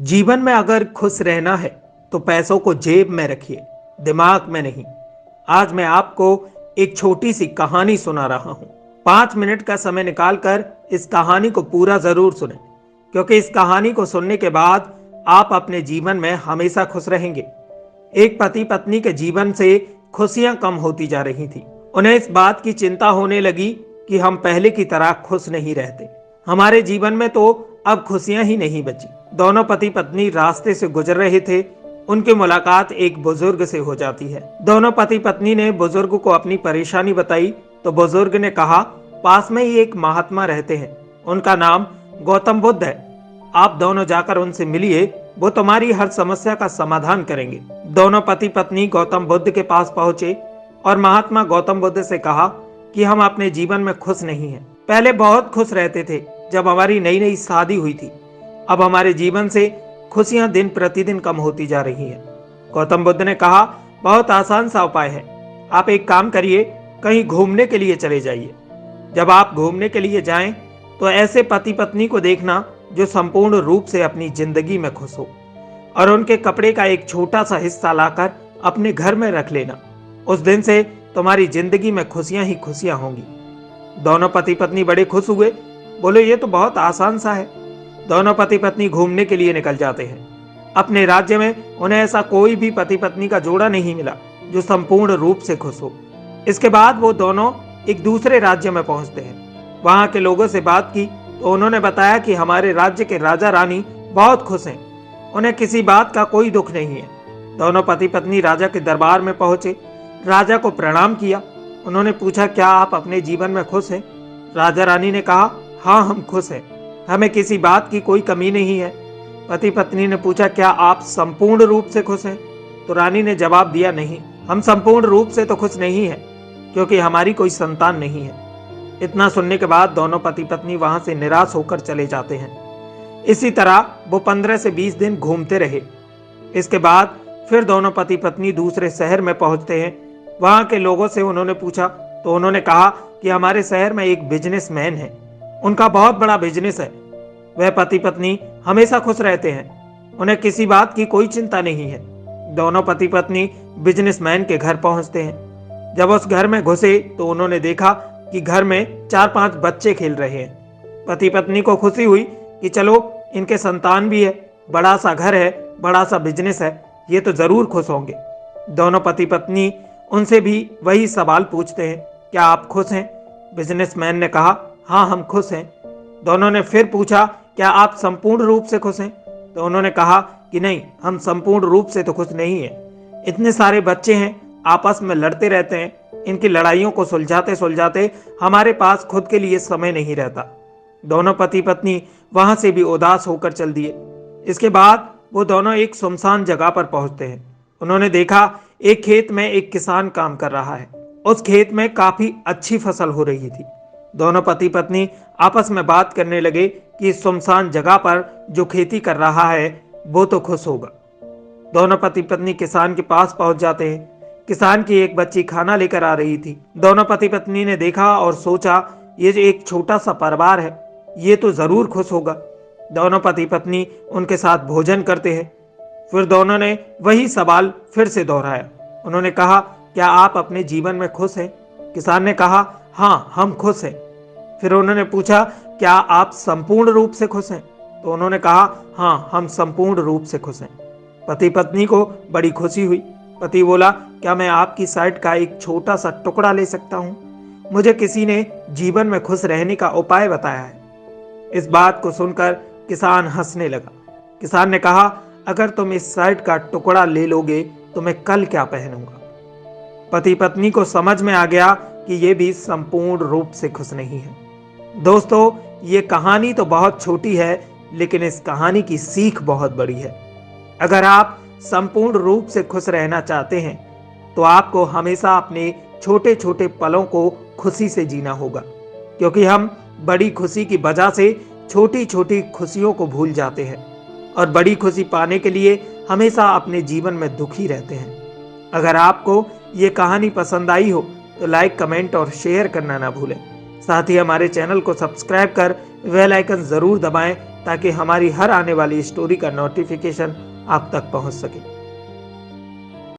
जीवन में अगर खुश रहना है तो पैसों को जेब में रखिए, दिमाग में नहीं। आज मैं आपको एक छोटी सी कहानी सुना रहा हूं। 5 मिनट का समय निकालकर इस कहानी को पूरा जरूर सुनें, क्योंकि इस कहानी को सुनने के बाद आप अपने जीवन में हमेशा खुश रहेंगे। एक पति पत्नी के जीवन से खुशियां कम होती जा रही थी। उन्हें इस बात की चिंता होने लगी कि हम पहले की तरह खुश नहीं रहते। हमारे जीवन में तो अब खुशियां ही नहीं बची। दोनों पति पत्नी रास्ते से गुजर रहे थे। उनकी मुलाकात एक बुजुर्ग से हो जाती है। दोनों पति पत्नी ने बुजुर्ग को अपनी परेशानी बताई तो बुजुर्ग ने कहा, पास में ही एक महात्मा रहते हैं, उनका नाम गौतम बुद्ध है। आप दोनों जाकर उनसे मिलिए, वो तुम्हारी हर समस्या का समाधान करेंगे। दोनों पति पत्नी गौतम बुद्ध के पास पहुंचे और महात्मा गौतम बुद्ध से कहा कि हम अपने जीवन में खुश नहीं हैं। पहले बहुत खुश रहते थे जब हमारी नई नई शादी हुई थी। अब हमारे जीवन से खुशियां दिन प्रतिदिन कम होती जा रही हैं। गौतम बुद्ध ने कहा, बहुत आसान सा उपाय है। आप एक काम करिए, कहीं घूमने के लिए चले जाइए। जब आप घूमने के लिए जाएं तो ऐसे पति पत्नी को देखना जो संपूर्ण रूप से अपनी जिंदगी में खुश हो, और उनके कपड़े का एक छोटा सा हिस्सा लाकर अपने घर में रख लेना। उस दिन से तुम्हारी जिंदगी में खुशियां ही खुशियां होंगी। दोनों पति पत्नी बड़े खुश हुए, बोले ये तो बहुत आसान सा है। दोनों पति पत्नी घूमने के लिए निकल जाते हैं। अपने राज्य में उन्हें ऐसा कोई भी पति पत्नी का जोड़ा नहीं मिला जो संपूर्ण रूप से खुश हो। इसके बाद वो दोनों एक दूसरे राज्य में पहुंचते हैं। वहां के लोगों से बात की तो उन्होंने बताया कि हमारे राज्य के राजा रानी बहुत खुश हैं, उन्हें किसी बात का कोई दुख नहीं है। दोनों पति पत्नी राजा के दरबार में पहुंचे, राजा को प्रणाम किया। उन्होंने पूछा, क्या आप अपने जीवन में खुश हैं? राजा रानी ने कहा, हाँ हम खुश हैं, हमें किसी बात की कोई कमी नहीं है। पति पत्नी ने पूछा, क्या आप संपूर्ण रूप से खुश हैं? तो रानी ने जवाब दिया, नहीं, हम संपूर्ण रूप से तो खुश नहीं हैं, क्योंकि हमारी कोई संतान नहीं है। इतना सुनने के बाद दोनों पति पत्नी वहां से निराश होकर चले जाते हैं। इसी तरह वो 15 से 20 दिन घूमते रहे। इसके बाद फिर दोनों पति पत्नी दूसरे शहर में पहुंचते हैं। वहां के लोगों से उन्होंने पूछा तो उन्होंने कहा कि हमारे शहर में एक बिजनेसमैन है, उनका बहुत बड़ा बिजनेस है। वह पति पत्नी हमेशा खुश रहते हैं, उन्हें किसी बात की कोई चिंता नहीं है। दोनों पति पत्नी बिजनेसमैन के घर पहुंचते हैं। जब उस घर में घुसे तो उन्होंने देखा कि घर में 4-5 बच्चे खेल रहे हैं। पति पत्नी को खुशी हुई कि चलो इनके संतान भी है, बड़ा सा घर है, बड़ा सा बिजनेस है, ये तो जरूर खुश होंगे। दोनों पति पत्नी उनसे भी वही सवाल पूछते हैं, क्या आप खुश हैं? बिजनेसमैन ने कहा, हाँ हम खुश हैं। दोनों ने फिर पूछा, क्या आप संपूर्ण रूप से खुश हैं? तो उन्होंने कहा कि नहीं, हम संपूर्ण रूप से तो खुश नहीं हैं। इतने सारे बच्चे हैं, आपस में लड़ते रहते हैं, इनकी लड़ाइयों को सुलझाते सुलझाते हमारे पास खुद के लिए समय नहीं रहता। दोनों पति पत्नी वहां से भी उदास होकर चल दिए। इसके बाद वो दोनों एक सुनसान जगह पर पहुंचते हैं। उन्होंने देखा एक खेत में एक किसान काम कर रहा है। उस खेत में काफी अच्छी फसल हो रही थी। दोनों पति पत्नी आपस में बात करने लगे कि इस सुनसान जगह पर जो खेती कर रहा है वो तो खुश होगा। दोनों पति पत्नी किसान के पास पहुंच जाते हैं। किसान की एक बच्ची खाना लेकर आ रही थी। दोनों पति पत्नी ने देखा और सोचा, ये जो एक छोटा सा परिवार है, ये तो जरूर खुश होगा। दोनों पति पत्नी उनके साथ भोजन करते हैं। फिर दोनों ने वही सवाल फिर से दोहराया। उन्होंने कहा, क्या आप अपने जीवन में खुश हैं? किसान ने कहा, हाँ हम खुश हैं। फिर उन्होंने पूछा, क्या आप संपूर्ण रूप से खुश हैं? तो उन्होंने कहा, हाँ हम संपूर्ण रूप से खुश हैं। पति पत्नी को बड़ी खुशी हुई। पति बोला, क्या मैं आपकी शर्ट का एक छोटा सा टुकड़ा ले सकता हूँ? मुझे किसी ने जीवन में खुश रहने का उपाय बताया है। इस बात को सुनकर किसान हंसने लगा। किसान ने कहा, अगर तुम इस शर्ट का टुकड़ा ले लोगे तो मैं कल क्या पहनूंगा? पति पत्नी को समझ में आ गया कि ये भी संपूर्ण रूप से खुश नहीं है। दोस्तों, ये कहानी तो बहुत छोटी है, लेकिन इस कहानी की सीख बहुत बड़ी है। अगर आप संपूर्ण रूप से खुश रहना चाहते हैं तो आपको हमेशा अपने छोटे छोटे पलों को खुशी से जीना होगा, क्योंकि हम बड़ी खुशी की वजह से छोटी छोटी खुशियों को भूल जाते हैं और बड़ी खुशी पाने के लिए हमेशा अपने जीवन में दुखी रहते हैं। अगर आपको ये कहानी पसंद आई हो तो लाइक, कमेंट और शेयर करना ना भूलें। साथ ही हमारे चैनल को सब्सक्राइब कर बेल आइकन जरूर दबाएं ताकि हमारी हर आने वाली स्टोरी का नोटिफिकेशन आप तक पहुंच सके।